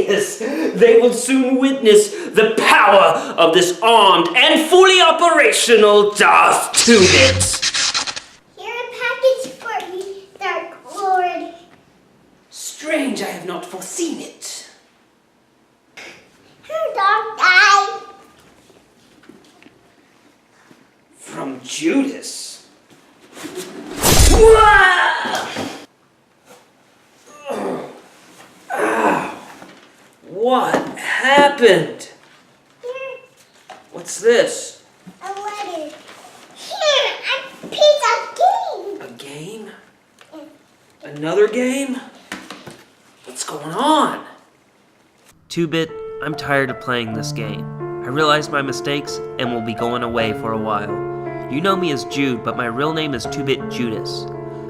Yes, they will soon witness the power of this armed and fully operational Darth Tidbits. Here a package for me, Dark Lord. Strange I have not foreseen it. Her dog died. From Judas. Ow. What happened? Here, What's this? a letter. Here, a piece of game. A game? Another game? What's going on? 2-Bit, I'm tired of playing this game. I realized my mistakes and will be going away for a while. You know me as Jude, but my real name is 2-Bit Judas.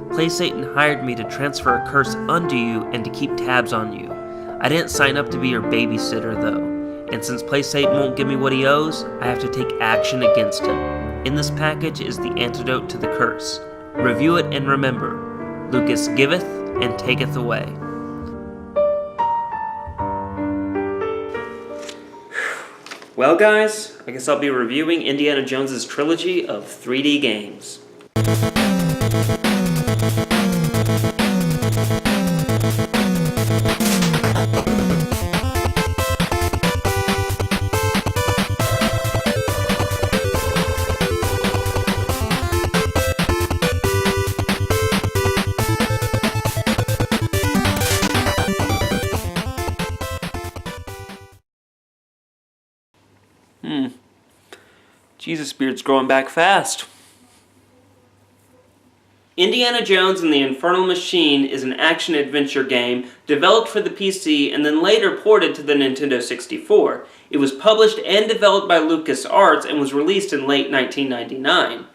PlaySatan hired me to transfer a curse unto you and to keep tabs on you. I didn't sign up to be your babysitter though, and since PlaySatan won't give me what he owes, I have to take action against him. In this package is the antidote to the curse. Review it and remember, Lucas giveth and taketh away. Well guys, I guess I'll be reviewing Indiana Jones's trilogy of 3D games. Jesus, beard's growing back fast. Indiana Jones and the Infernal Machine is an action-adventure game developed for the PC and then later ported to the Nintendo 64. It was published and developed by LucasArts and was released in late 1999.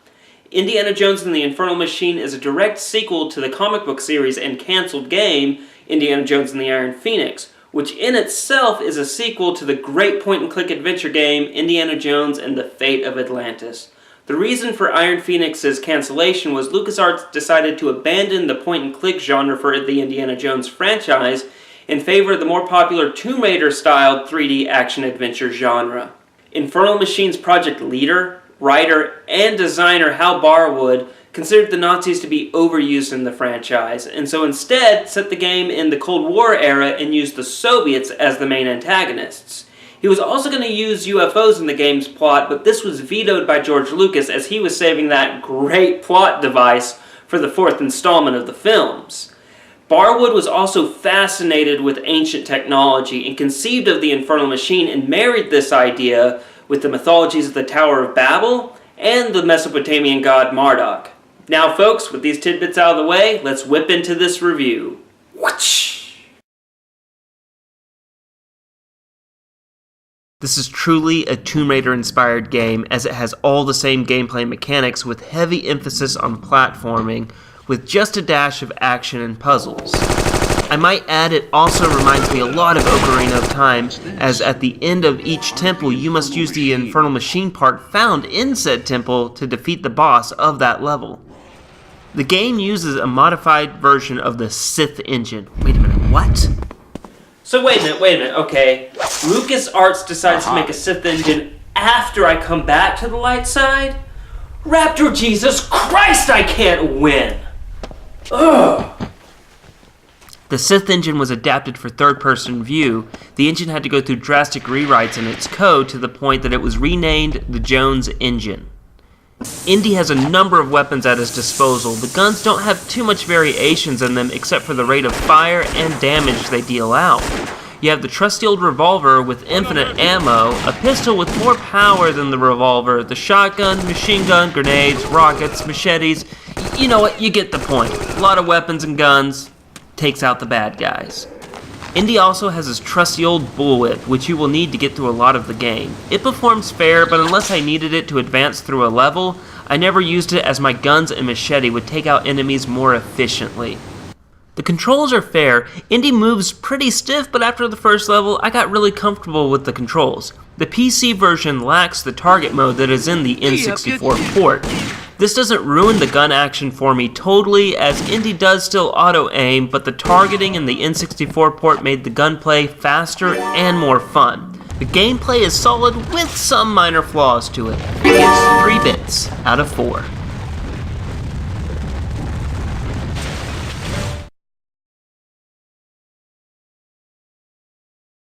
Indiana Jones and the Infernal Machine is a direct sequel to the comic book series and cancelled game, Indiana Jones and the Iron Phoenix, which in itself is a sequel to the great point-and-click adventure game Indiana Jones and the Fate of Atlantis. The reason for Iron Phoenix's cancellation was LucasArts decided to abandon the point-and-click genre for the Indiana Jones franchise in favor of the more popular Tomb Raider-styled 3D action-adventure genre. Infernal Machine's project leader, writer, and designer Hal Barwood considered the Nazis to be overused in the franchise, and so instead set the game in the Cold War era and used the Soviets as the main antagonists. He was also going to use UFOs in the game's plot, but this was vetoed by George Lucas as he was saving that great plot device for the fourth installment of the films. Barwood was also fascinated with ancient technology and conceived of the Infernal Machine and married this idea with the mythologies of the Tower of Babel and the Mesopotamian god Marduk. Now folks, with these tidbits out of the way, let's whip into this review. Whoosh! This is truly a Tomb Raider-inspired game, as it has all the same gameplay mechanics with heavy emphasis on platforming, with just a dash of action and puzzles. I might add it also reminds me a lot of Ocarina of Time, as at the end of each temple you must use the Infernal Machine part found in said temple to defeat the boss of that level. The game uses a modified version of the Sith engine. Wait a minute, what? So wait a minute, okay. LucasArts decides to make a Sith engine after I come back to the light side? Raptor Jesus Christ, I can't win! Ugh! The Sith engine was adapted for third-person view. The engine had to go through drastic rewrites in its code to the point that it was renamed the Jones engine. Indy has a number of weapons at his disposal. The guns don't have too much variations in them except for the rate of fire and damage they deal out. You have the trusty old revolver with infinite ammo, a pistol with more power than the revolver, the shotgun, machine gun, grenades, rockets, machetes. You know what, you get the point. A lot of weapons and guns. Takes out the bad guys. Indy also has his trusty old bullwhip, which you will need to get through a lot of the game. It performs fair, but unless I needed it to advance through a level, I never used it as my guns and machete would take out enemies more efficiently. The controls are fair. Indy moves pretty stiff, but after the first level, I got really comfortable with the controls. The PC version lacks the target mode that is in the N64 port. This doesn't ruin the gun action for me totally, as Indy does still auto-aim, but the targeting in the N64 port made the gunplay faster and more fun. The gameplay is solid with some minor flaws to it. It's 3 bits out of 4.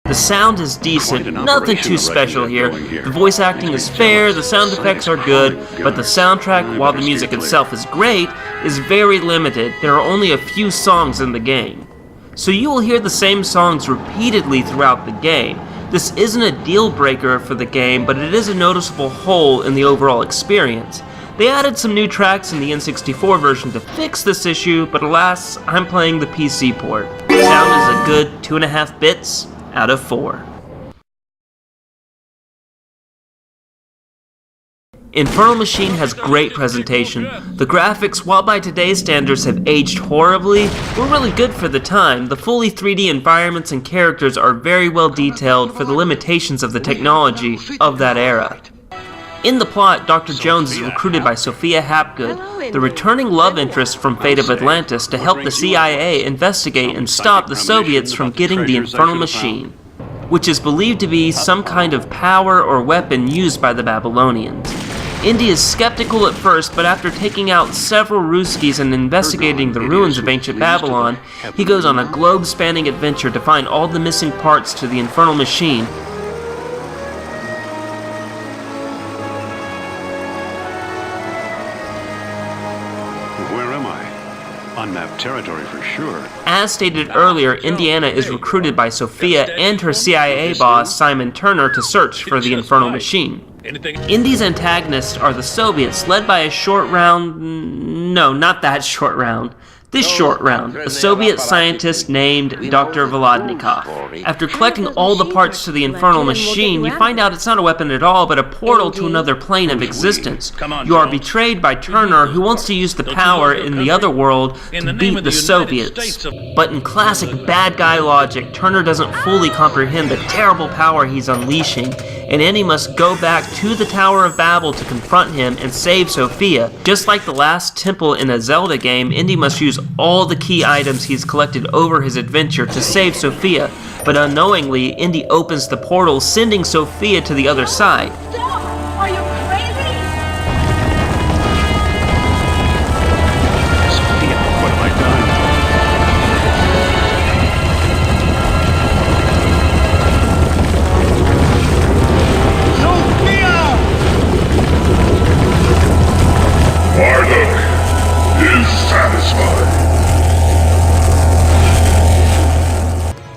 The sound is decent, nothing too special here. The voice acting is fair, the sound effects are good, but the soundtrack, while the music itself is great, is very limited. There are only a few songs in the game. So you will hear the same songs repeatedly throughout the game. This isn't a deal breaker for the game, but it is a noticeable hole in the overall experience. They added some new tracks in the N64 version to fix this issue, but alas, I'm playing the PC port. The sound is a good 2.5 bits out of 4. Infernal Machine has great presentation. The graphics, while by today's standards have aged horribly, were really good for the time. The fully 3D environments and characters are very well detailed for the limitations of the technology of that era. In the plot, Dr. Jones is recruited by Sophia Hapgood, the returning love interest from Fate of Atlantis, to help the CIA investigate and stop the Soviets from getting the Infernal Machine, which is believed to be some kind of power or weapon used by the Babylonians. Indy is skeptical at first, but after taking out several Ruskies and investigating the ruins of ancient Babylon, he goes on a globe-spanning adventure to find all the missing parts to the Infernal Machine. Where am I? Unmapped territory for sure. As stated earlier, Indiana is recruited by Sophia and her CIA boss, Simon Turner, to search for the Infernal Machine. Indy's antagonists are the Soviets, led by a short round... no, not that short round. This short round, a Soviet scientist named Dr. Volodnikov. After collecting all the parts to the Infernal Machine, you find out it's not a weapon at all, but a portal to another plane of existence. You are betrayed by Turner, who wants to use the power in the other world to beat the Soviets. But in classic bad guy logic, Turner doesn't fully comprehend the terrible power he's unleashing, and Indy must go back to the Tower of Babel to confront him and save Sophia. Just like the last temple in a Zelda game, Indy must use all the key items he's collected over his adventure to save Sophia, but unknowingly, Indy opens the portal, sending Sophia to the other side. Stop! Are you crazy? Sophia, what have I done? Marduk is satisfied.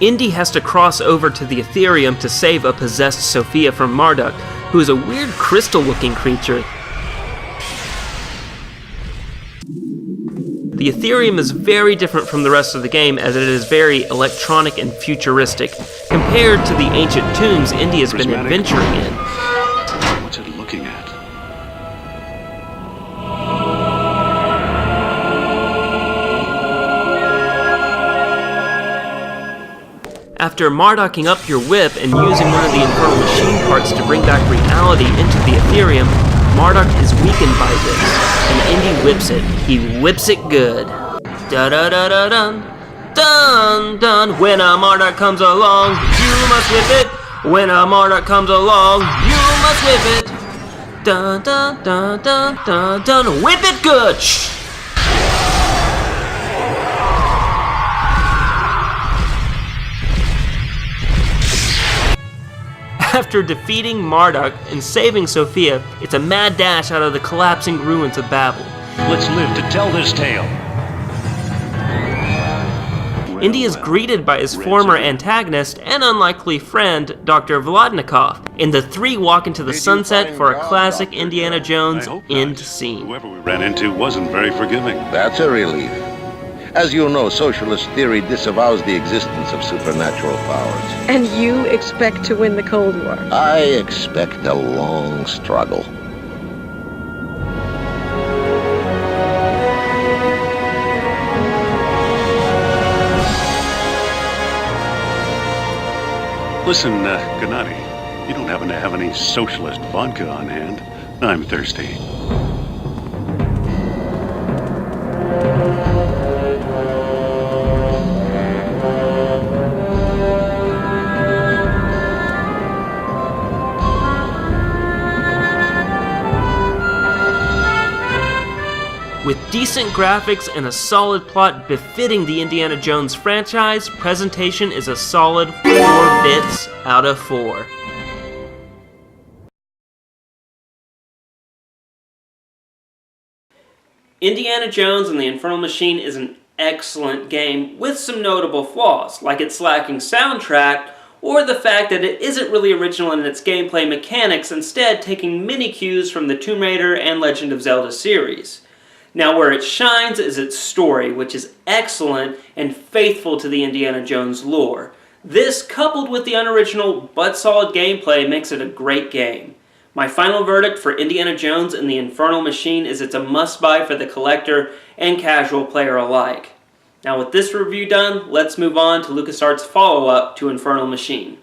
Indy has to cross over to the Ethereum to save a possessed Sophia from Marduk, who is a weird crystal-looking creature. The Ethereum is very different from the rest of the game, as it is very electronic and futuristic, compared to the ancient tombs Indy has been adventuring in. What's it looking at? After Marducking up your whip and using one of the Infernal Machine parts to bring back reality into the Ethereum, Marduk is weakened by this, and Indy whips it. He whips it good. Da-da-da-da-dun, dun-dun. When a Marduk comes along, you must whip it. When a Marduk comes along, you must whip it. Dun-dun-dun-dun-dun-dun. Whip it good! Shh. After defeating Marduk and saving Sophia, it's a mad dash out of the collapsing ruins of Babel. Let's live to tell this tale. Indy is greeted by his former antagonist and unlikely friend, Dr. Volodnikov, and the three walk into the sunset for a classic Indiana Jones end scene. Whoever we ran into wasn't very forgiving. That's a relief. As you know, socialist theory disavows the existence of supernatural powers. And you expect to win the Cold War? I expect a long struggle. Listen, Gennady, you don't happen to have any socialist vodka on hand? I'm thirsty. With decent graphics and a solid plot befitting the Indiana Jones franchise, presentation is a solid 4 bits out of 4. Indiana Jones and the Infernal Machine is an excellent game with some notable flaws, like its lacking soundtrack, or the fact that it isn't really original in its gameplay mechanics, instead taking many cues from the Tomb Raider and Legend of Zelda series. Now where it shines is its story, which is excellent and faithful to the Indiana Jones lore. This, coupled with the unoriginal but solid gameplay, makes it a great game. My final verdict for Indiana Jones and the Infernal Machine is it's a must-buy for the collector and casual player alike. Now with this review done, let's move on to LucasArts' follow-up to Infernal Machine.